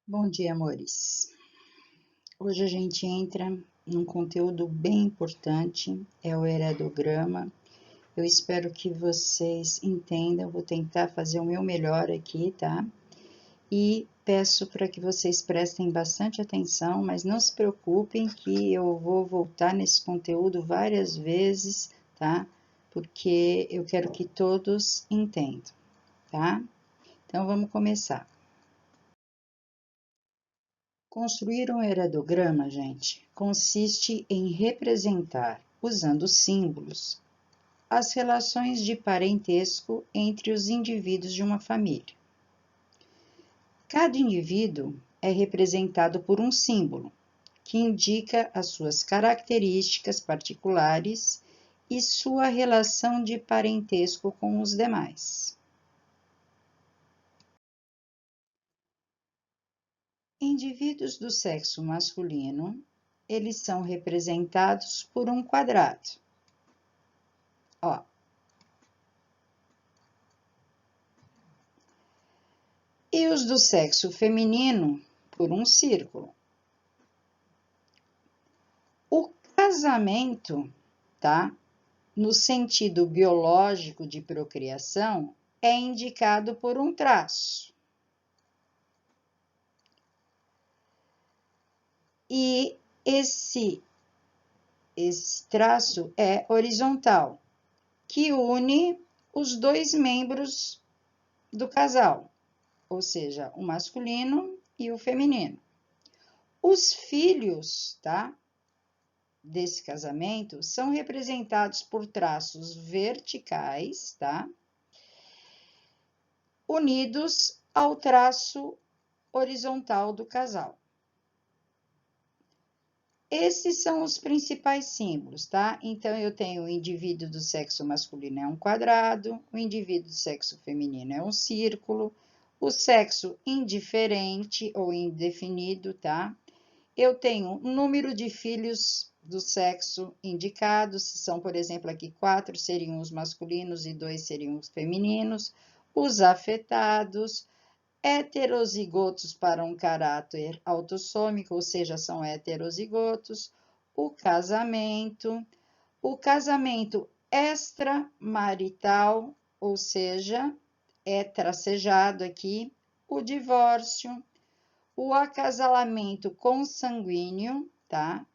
Bom dia, amores. Hoje a gente entra num conteúdo bem importante, é o heredograma. Eu espero que vocês entendam, vou tentar fazer o meu melhor aqui, tá? E peço para que vocês prestem bastante atenção, mas não se preocupem que eu vou voltar nesse conteúdo várias vezes, tá? Porque eu quero que todos entendam, tá? Então vamos começar. Construir um heredograma, gente, consiste em representar, usando símbolos, as relações de parentesco entre os indivíduos de uma família. Cada indivíduo é representado por um símbolo, que indica as suas características particulares e sua relação de parentesco com os demais. Indivíduos do sexo masculino, eles são representados por um quadrado. Ó. E os do sexo feminino, por um círculo. O casamento, tá? No sentido biológico de procriação, é indicado por um traço. E esse traço é horizontal, que une os dois membros do casal, ou seja, o masculino e o feminino. Os filhos, tá? Desse casamento são representados por traços verticais, tá? Unidos ao traço horizontal do casal. Esses são os principais símbolos, tá? Então, eu tenho o indivíduo do sexo masculino é um quadrado, o indivíduo do sexo feminino é um círculo, o sexo indiferente ou indefinido, tá? Eu tenho um número de filhos do sexo indicado, se são, por exemplo, aqui 4 seriam os masculinos e 2 seriam os femininos, os afetados, heterozigotos para um caráter autossômico, ou seja, são heterozigotos, o casamento extramarital, ou seja, é tracejado aqui, o divórcio, o acasalamento consanguíneo, tá?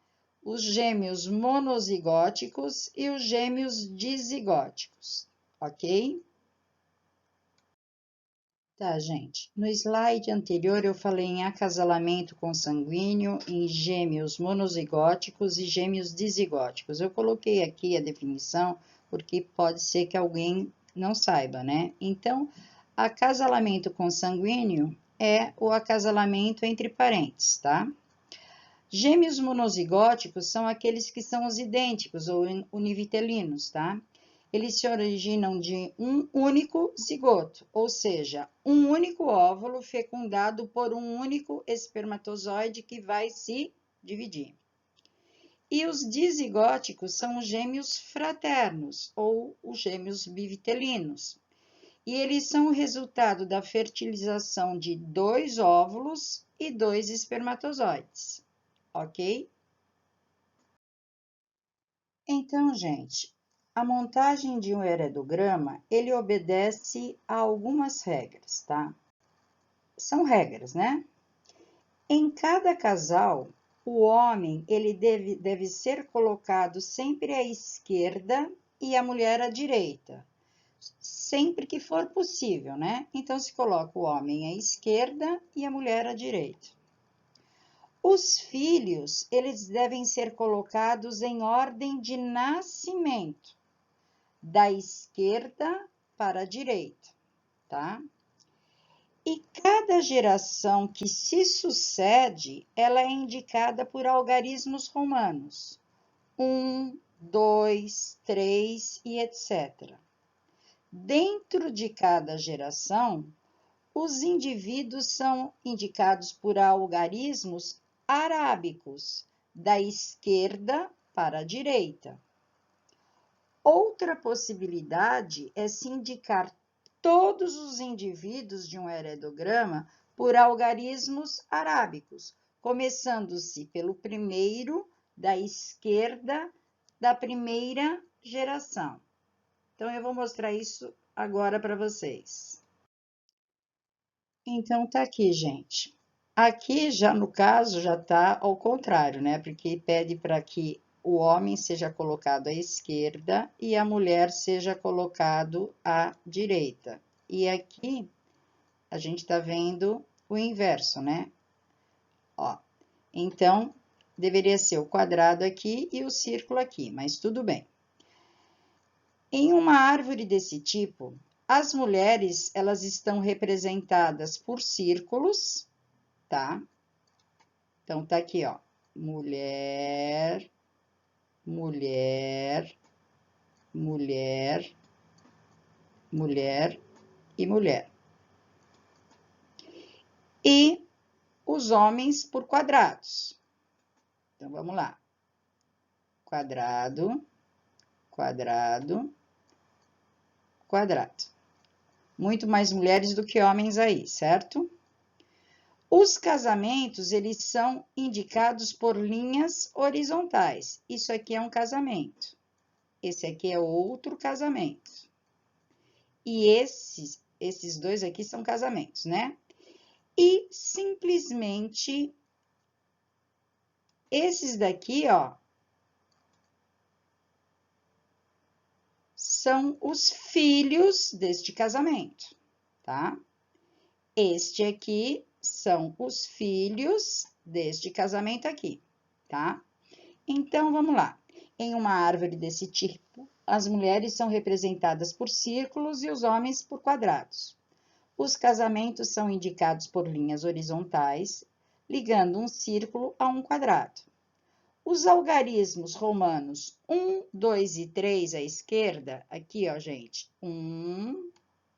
Os gêmeos monozigóticos e os gêmeos dizigóticos, ok? Tá, gente. No slide anterior eu falei em acasalamento consanguíneo, em gêmeos monozigóticos e gêmeos dizigóticos. Eu coloquei aqui a definição porque pode ser que alguém não saiba, né? Então, acasalamento consanguíneo é o acasalamento entre parentes, tá? Gêmeos monozigóticos são aqueles que são os idênticos ou univitelinos, tá? Eles se originam de um único zigoto, ou seja, um único óvulo fecundado por um único espermatozoide que vai se dividir. E os dizigóticos são os gêmeos fraternos ou os gêmeos bivitelinos. E eles são o resultado da fertilização de 2 óvulos e 2 espermatozoides, ok? Então, gente, a montagem de um heredograma, ele obedece a algumas regras, tá? São regras, né? Em cada casal, o homem, ele deve ser colocado sempre à esquerda e a mulher à direita, sempre que for possível, né? Então, se coloca o homem à esquerda e a mulher à direita. Os filhos, eles devem ser colocados em ordem de nascimento, da esquerda para a direita, tá? E cada geração que se sucede, ela é indicada por algarismos romanos. 1, 2, 3 e etc. Dentro de cada geração, os indivíduos são indicados por algarismos arábicos, da esquerda para a direita. Outra possibilidade é se indicar todos os indivíduos de um heredograma por algarismos arábicos, começando-se pelo primeiro da esquerda da primeira geração. Então, eu vou mostrar isso agora para vocês. Então, tá aqui, gente. Aqui, já no caso, já tá ao contrário, né? Porque pede para que o homem seja colocado à esquerda e a mulher seja colocado à direita. E aqui, a gente tá vendo o inverso, né? Ó, então, deveria ser o quadrado aqui e o círculo aqui, mas tudo bem. Em uma árvore desse tipo, as mulheres, elas estão representadas por círculos, tá? Então, tá aqui, ó. Mulher, mulher, mulher, mulher e mulher. E os homens por quadrados. Então, vamos lá. Quadrado, quadrado, quadrado. Muito mais mulheres do que homens aí, certo? Os casamentos, eles são indicados por linhas horizontais. Isso aqui é um casamento. Esse aqui é outro casamento. E esses dois aqui são casamentos, né? E simplesmente esses daqui, ó, são os filhos deste casamento, tá? Este aqui são os filhos deste casamento aqui, tá? Então, vamos lá. Em uma árvore desse tipo, as mulheres são representadas por círculos e os homens por quadrados. Os casamentos são indicados por linhas horizontais, ligando um círculo a um quadrado. Os algarismos romanos 1, 2 e 3 à esquerda, aqui, ó, gente, 1,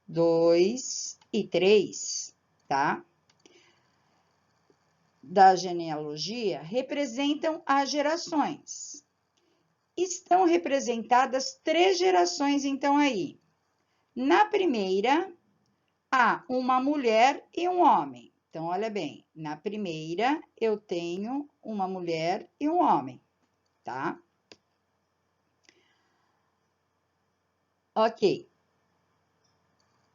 2 e 3, tá? Da genealogia, representam as gerações. Estão representadas 3 gerações, então, aí. Na primeira, há uma mulher e um homem. Então, olha bem, na primeira eu tenho uma mulher e um homem, tá? Ok.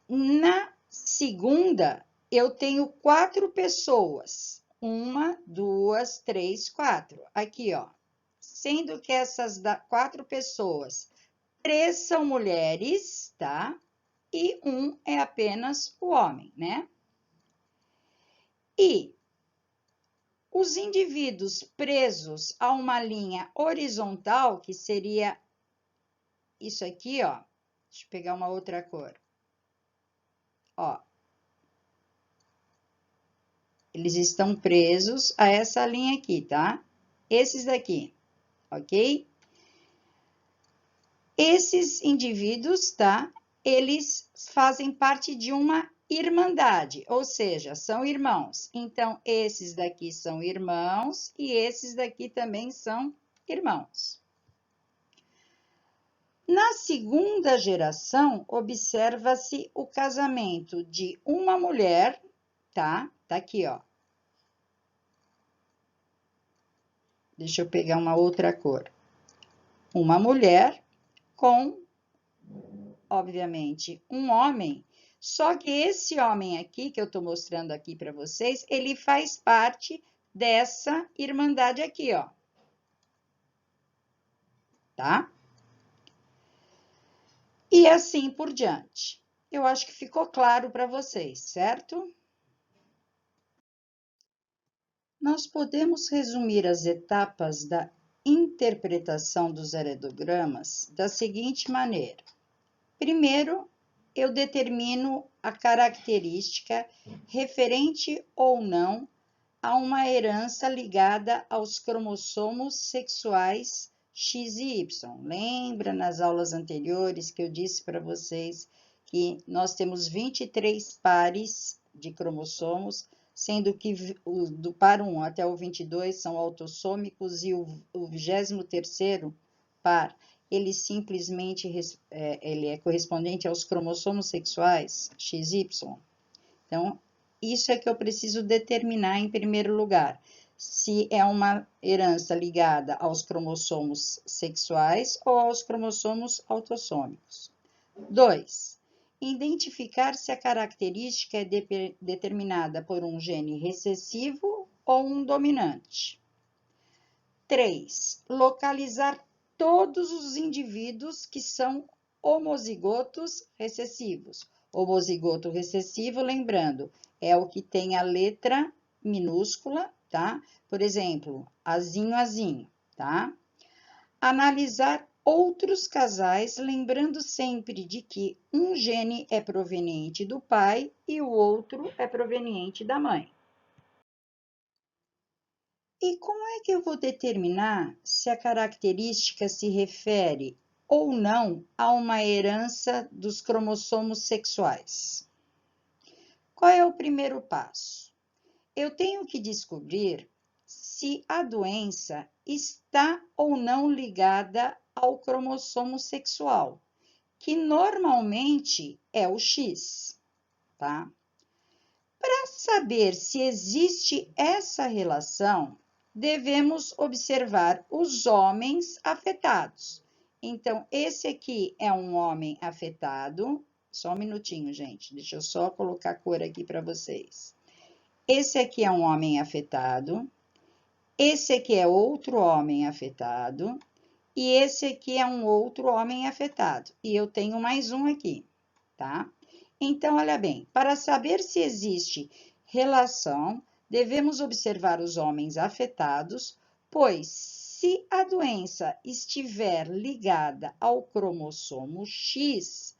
Na segunda, eu tenho 4 pessoas. 1, 2, 3, 4. Aqui, ó. Sendo que essas 4 pessoas, 3 são mulheres, tá? E 1 é apenas o homem, né? E os indivíduos presos a uma linha horizontal, que seria isso aqui, ó. Deixa eu pegar uma outra cor. Ó. Eles estão presos a essa linha aqui, tá? Esses daqui, ok? Esses indivíduos, tá? Eles fazem parte de uma irmandade, ou seja, são irmãos. Então, esses daqui são irmãos e esses daqui também são irmãos. Na segunda geração, observa-se o casamento de uma mulher, tá? Tá aqui, ó. Deixa eu pegar uma outra cor. Uma mulher com, obviamente, um homem. Só que esse homem aqui, que eu tô mostrando aqui para vocês, ele faz parte dessa irmandade aqui, ó. Tá? E assim por diante. Eu acho que ficou claro para vocês, certo? Nós podemos resumir as etapas da interpretação dos heredogramas da seguinte maneira. Primeiro, eu determino a característica referente ou não a uma herança ligada aos cromossomos sexuais X e Y. Lembra nas aulas anteriores que eu disse para vocês que nós temos 23 pares de cromossomos, sendo que do par 1 até o 22 são autossômicos e o 23º par, ele simplesmente ele é correspondente aos cromossomos sexuais XY. Então, Isso é que eu preciso determinar em primeiro lugar. Se é uma herança ligada aos cromossomos sexuais ou aos cromossomos autossômicos. 2. Identificar se a característica é determinada por um gene recessivo ou um dominante. 3. Localizar todos os indivíduos que são homozigotos recessivos. Homozigoto recessivo, lembrando, é o que tem a letra minúscula, tá? Por exemplo, azinho, azinho, tá? Analisar outros casais, lembrando sempre de que um gene é proveniente do pai e o outro é proveniente da mãe. E como é que eu vou determinar se a característica se refere ou não a uma herança dos cromossomos sexuais? Qual é o primeiro passo? Eu tenho que descobrir se a doença está ou não ligada ao cromossomo sexual, que normalmente é o X, tá? Para saber se existe essa relação, devemos observar os homens afetados. Então, esse aqui é um homem afetado. Só um minutinho, gente. Deixa eu só colocar a cor aqui para vocês. Esse aqui é um homem afetado. Esse aqui é outro homem afetado. E esse aqui é um outro homem afetado. E eu tenho mais um aqui, tá? Então, olha bem, para saber se existe relação, devemos observar os homens afetados, pois se a doença estiver ligada ao cromossomo X,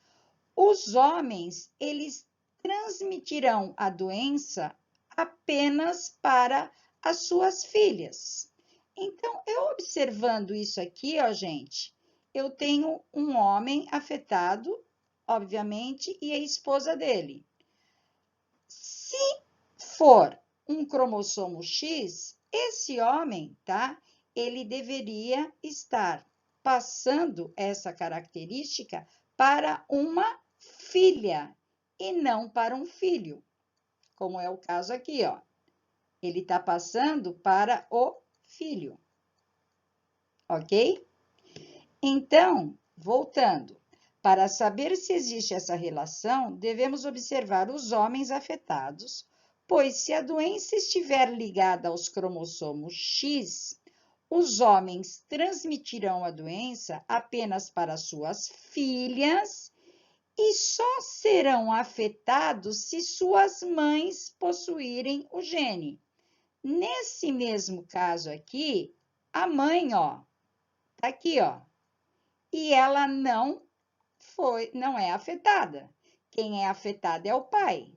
os homens, eles transmitirão a doença apenas para as suas filhas. Então, eu observando isso aqui, ó, gente, eu tenho um homem afetado, obviamente, e a esposa dele. Se for um cromossomo X, esse homem, tá? Ele deveria estar passando essa característica para uma filha e não para um filho, como é o caso aqui, ó. Ele está passando para o filho, ok? Então, voltando, para saber se existe essa relação, devemos observar os homens afetados, pois se a doença estiver ligada aos cromossomos X, os homens transmitirão a doença apenas para suas filhas e só serão afetados se suas mães possuírem o gene. Nesse mesmo caso aqui, a mãe, ó, tá aqui, ó, e ela não é afetada. Quem é afetado é o pai.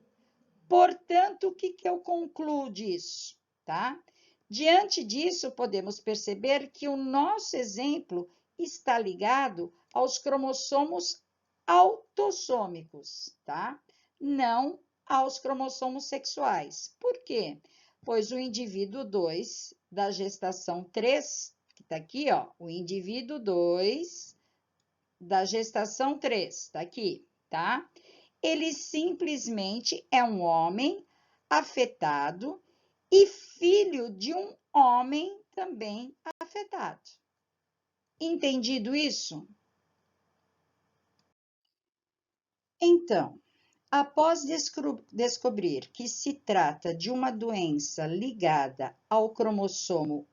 Portanto, o que eu concluo disso, tá? Diante disso, podemos perceber que o nosso exemplo está ligado aos cromossomos autossômicos, tá? Não aos cromossomos sexuais. Por quê? Pois o indivíduo 2 da gestação 3, que está aqui, ó, o indivíduo 2 da gestação 3, tá aqui, tá? Ele simplesmente é um homem afetado e filho de um homem também afetado. Entendido isso? Então, após descobrir que se trata de uma doença ligada ao cromossomo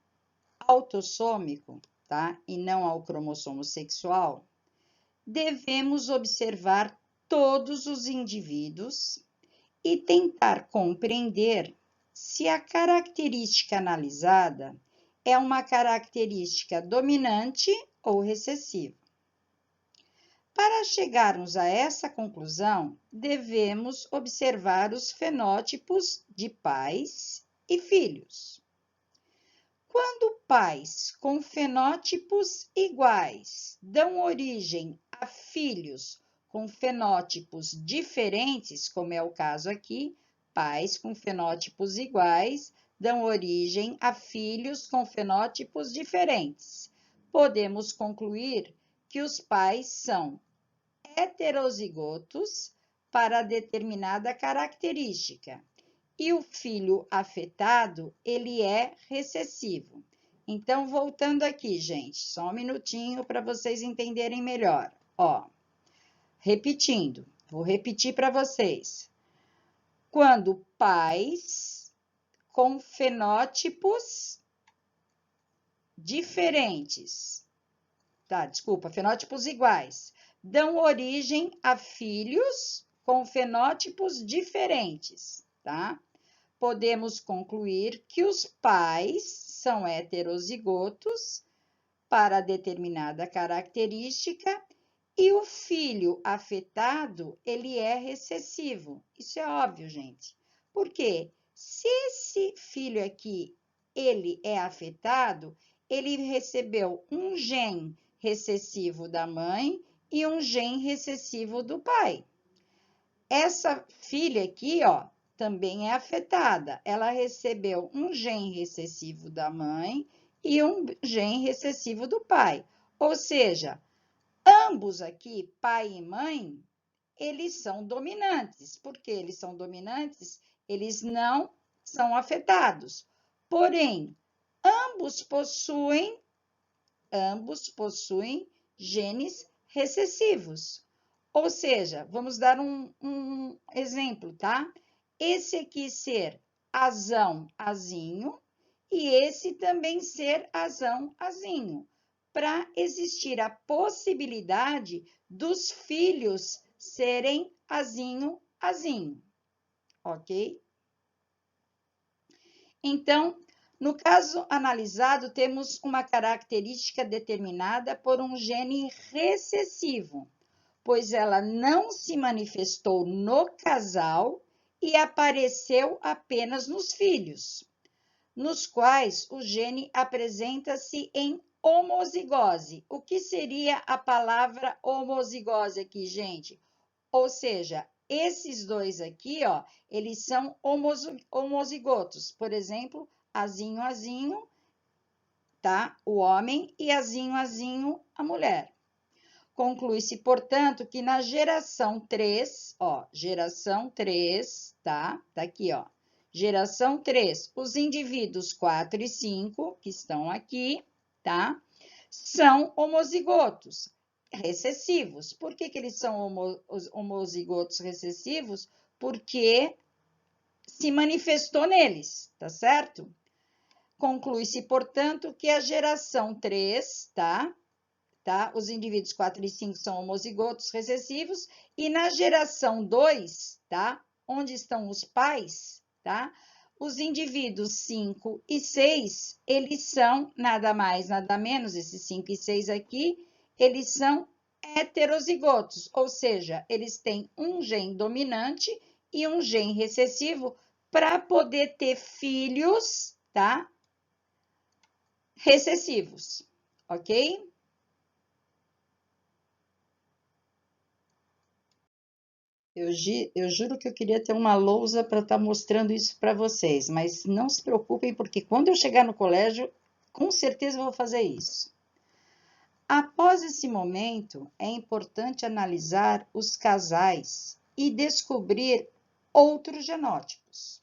autossômico, tá? E não ao cromossomo sexual, devemos observar todos os indivíduos e tentar compreender se a característica analisada é uma característica dominante ou recessiva. Para chegarmos a essa conclusão, devemos observar os fenótipos de pais e filhos. Quando pais com fenótipos iguais dão origem a filhos com fenótipos diferentes, como é o caso aqui, pais com fenótipos iguais dão origem a filhos com fenótipos diferentes. Podemos concluir que os pais são heterozigotos para determinada característica e o filho afetado, ele é recessivo. Então, voltando aqui, gente, só um minutinho para vocês entenderem melhor. Ó, repetindo, vou repetir para vocês. Quando pais com fenótipos diferentes, fenótipos iguais, dão origem a filhos com fenótipos diferentes, tá? Podemos concluir que os pais são heterozigotos para determinada característica e o filho afetado, ele é recessivo. Isso é óbvio, gente. Por quê? Se esse filho aqui, ele é afetado, ele recebeu um gene recessivo da mãe e um gene recessivo do pai. Essa filha aqui, ó, também é afetada. Ela recebeu um gene recessivo da mãe e um gene recessivo do pai. Ou seja, ambos aqui, pai e mãe, eles são dominantes. Por que eles são dominantes? Eles não são afetados. Porém, ambos possuem genes recessivos. Ou seja, vamos dar um exemplo, tá? Esse aqui ser azão, azinho, e esse também ser azão, azinho, para existir a possibilidade dos filhos serem azinho, azinho, ok? Então, no caso analisado, temos uma característica determinada por um gene recessivo, pois ela não se manifestou no casal e apareceu apenas nos filhos, nos quais o gene apresenta-se em homozigose. O que seria a palavra homozigose aqui, gente? Ou seja, esses dois aqui, ó, eles são homozigotos. Por exemplo, azinho, azinho, tá? O homem e azinho, azinho, a mulher. Conclui-se, portanto, que na geração 3, ó, geração 3, tá? Tá aqui, ó. Geração 3, os indivíduos 4 e 5, que estão aqui, tá? São homozigotos recessivos. Por que eles são homozigotos recessivos? Porque se manifestou neles, tá certo? Conclui-se, portanto, que a geração 3, tá? Os indivíduos 4 e 5 são homozigotos recessivos, e na geração 2, tá? Onde estão os pais, tá? Os indivíduos 5 e 6, eles são nada mais, nada menos, esses 5 e 6 aqui, eles são heterozigotos, ou seja, eles têm um gene dominante e um gene recessivo para poder ter filhos, tá? Recessivos, ok? Eu juro que eu queria ter uma lousa para estar mostrando isso para vocês, mas não se preocupem, porque quando eu chegar no colégio, com certeza eu vou fazer isso. Após esse momento, é importante analisar os casais e descobrir outros genótipos.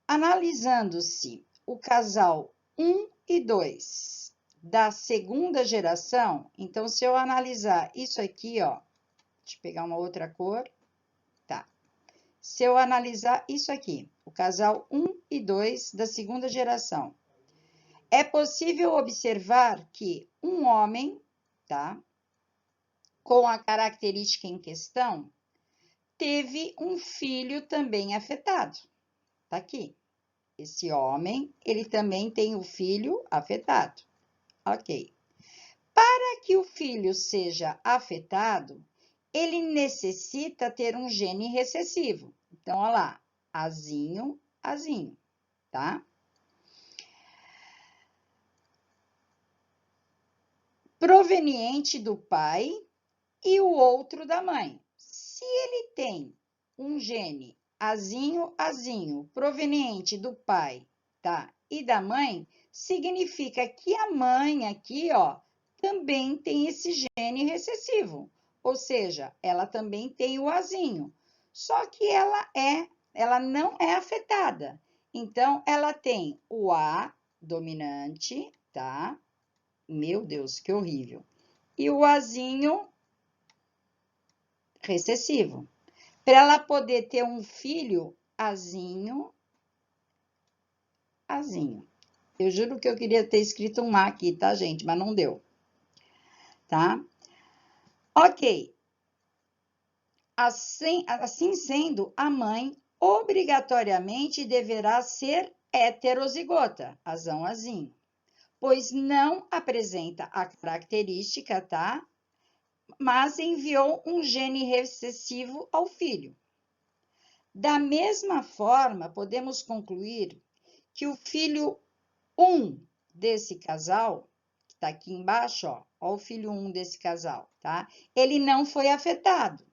Analisando-se o casal 1 e 2 da segunda geração, então, se eu analisar isso aqui, ó, deixa eu pegar uma outra cor. Se eu analisar isso aqui, o casal 1 e 2 da segunda geração, é possível observar que um homem, tá, com a característica em questão, teve um filho também afetado. Tá aqui. Esse homem, ele também tem o filho afetado. Ok. Para que o filho seja afetado, ele necessita ter um gene recessivo. Então, olha lá, azinho, azinho, tá? Proveniente do pai e o outro da mãe. Se ele tem um gene azinho, azinho, proveniente do pai, tá? E da mãe, significa que a mãe aqui, ó, também tem esse gene recessivo. Ou seja, ela também tem o azinho, só que ela é ela não é afetada. Então, ela tem o A dominante, tá? Meu Deus, que horrível. E o Azinho recessivo. Para ela poder ter um filho, Azinho, Azinho. Eu juro que eu queria ter escrito um A aqui, tá, gente? Mas não deu, tá? Ok. Assim sendo, a mãe obrigatoriamente deverá ser heterozigota, azão, azinho, pois não apresenta a característica, tá? Mas enviou um gene recessivo ao filho. Da mesma forma, podemos concluir que o filho 1 desse casal, que está aqui embaixo, ó o filho 1 desse casal, tá? Ele não foi afetado.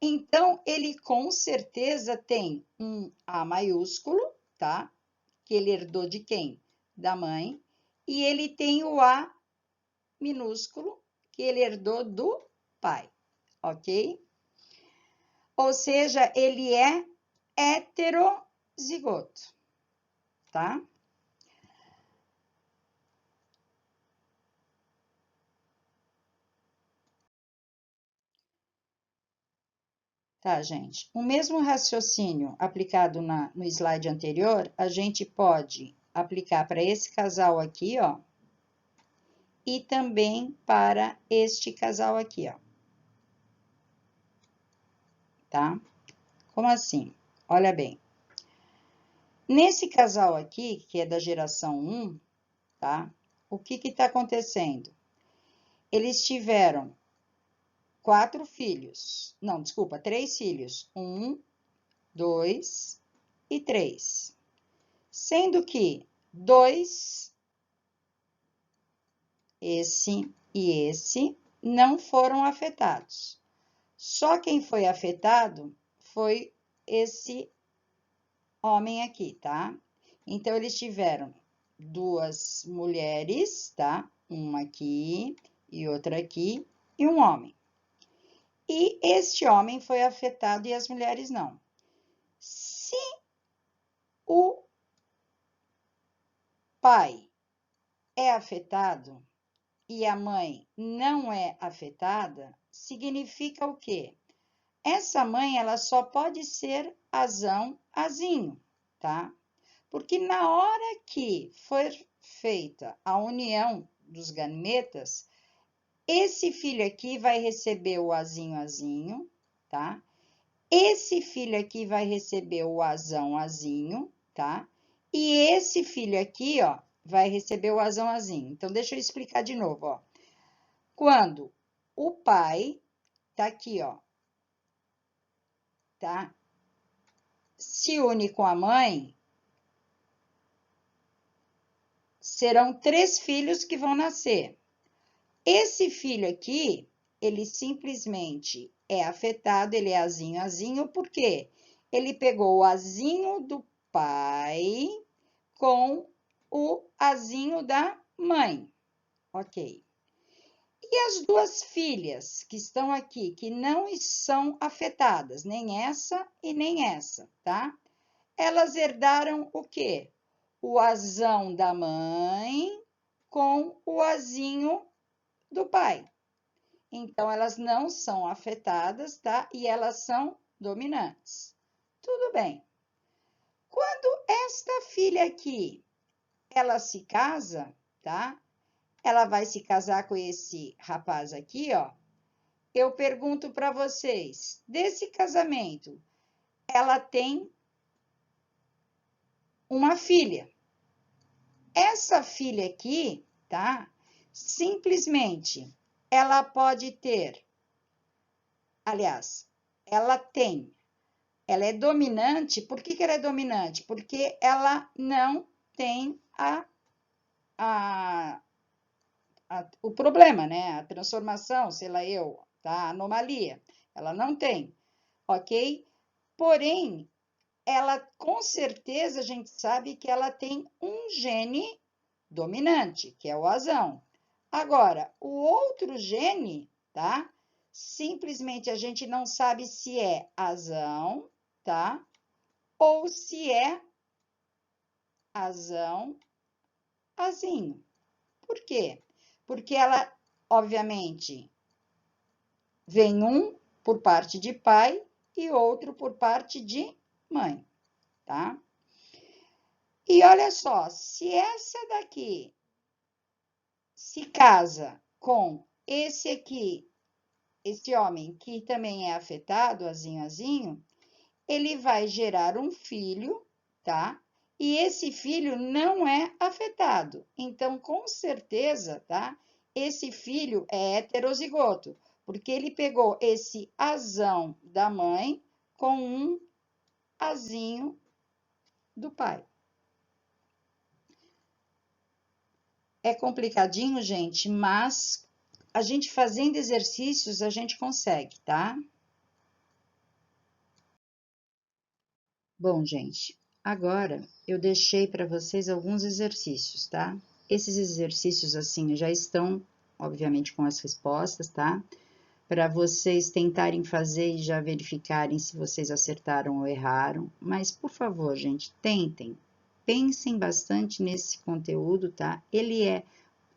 Então, ele com certeza tem um A maiúsculo, tá? Que ele herdou de quem? Da mãe. E ele tem o A minúsculo, que ele herdou do pai, ok? Ou seja, ele é heterozigoto, tá? Tá, gente? O mesmo raciocínio aplicado no slide anterior, a gente pode aplicar para esse casal aqui, ó, e também para este casal aqui, ó. Tá? Como assim? Olha bem. Nesse casal aqui, que é da geração 1, tá? O que que tá acontecendo? Eles tiveram 4 filhos. Não, desculpa, 3 filhos. 1, 2 e 3. Sendo que 2, esse e esse, não foram afetados. Só quem foi afetado foi esse homem aqui, tá? Então, eles tiveram 2 mulheres, tá? Uma aqui e outra aqui, e um homem. E este homem foi afetado e as mulheres não. Se o pai é afetado e a mãe não é afetada, significa o quê? Essa mãe, ela só pode ser azão, azinho, tá? Porque na hora que for feita a união dos gametas, esse filho aqui vai receber o azinho, azinho, tá? Esse filho aqui vai receber o azão, azinho, tá? E esse filho aqui, ó, vai receber o azão, azinho. Então, deixa eu explicar de novo, ó. Quando o pai tá aqui, ó, tá? Se une com a mãe, serão 3 filhos que vão nascer. Esse filho aqui, ele simplesmente é afetado, ele é azinho, azinho, por quê? Ele pegou o azinho do pai com o azinho da mãe, ok? E as 2 filhas que estão aqui, que não são afetadas, nem essa e nem essa, tá? Elas herdaram o quê? O azão da mãe com o azinho do pai. Então, elas não são afetadas, tá? E elas são dominantes. Tudo bem. Quando esta filha aqui, ela se casa, tá? Ela vai se casar com esse rapaz aqui, ó. Eu pergunto para vocês, desse casamento, ela tem uma filha. Essa filha aqui, tá? Simplesmente, ela pode ter, aliás, ela tem, ela é dominante. Por que ela é dominante? Porque ela não tem o problema, né? A transformação, sei lá eu, tá? A anomalia. Ela não tem, ok? Porém, ela, com certeza, a gente sabe que ela tem um gene dominante, que é o azão. Agora, o outro gene, tá? Simplesmente a gente não sabe se é azão, tá? ou se é azão, azinho. Por quê? Porque ela, obviamente, vem um por parte de pai e outro por parte de mãe, tá? E olha só, se essa daqui se casa com esse aqui, esse homem que também é afetado, azinho, ele vai gerar um filho, tá? E esse filho não é afetado. Então, com certeza, tá? Esse filho é heterozigoto, porque ele pegou esse azão da mãe com um azinho do pai. É complicadinho, gente, mas a gente fazendo exercícios, a gente consegue, tá? Bom, gente, agora eu deixei para vocês alguns exercícios, tá? Esses exercícios, assim, já estão, obviamente, com as respostas, tá? Para vocês tentarem fazer e já verificarem se vocês acertaram ou erraram. Mas, por favor, gente, tentem. Pensem bastante nesse conteúdo, tá? Ele é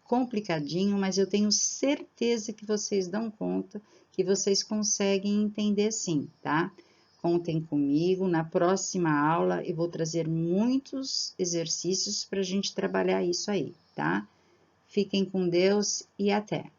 complicadinho, mas eu tenho certeza que vocês dão conta, que vocês conseguem entender sim, tá? Contem comigo, na próxima aula eu vou trazer muitos exercícios para a gente trabalhar isso aí, tá? Fiquem com Deus e até!